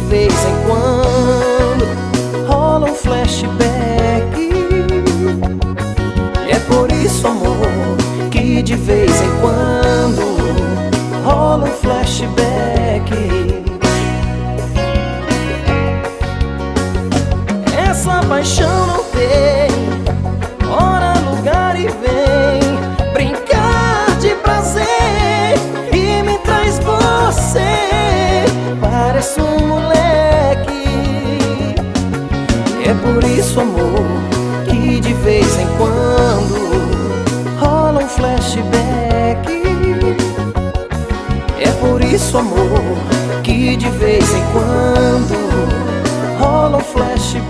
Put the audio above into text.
vez em quando rola um flashback. É por isso, amor, que de vez em quando rola um flashback. Essa paixão não tem hora, lugar e vem brincar de prazer e me traz você. Parece um moleque. É por isso, amor, que de vez em quando rola um flashback. É por isso, amor, que de vez em quando rola um flashback.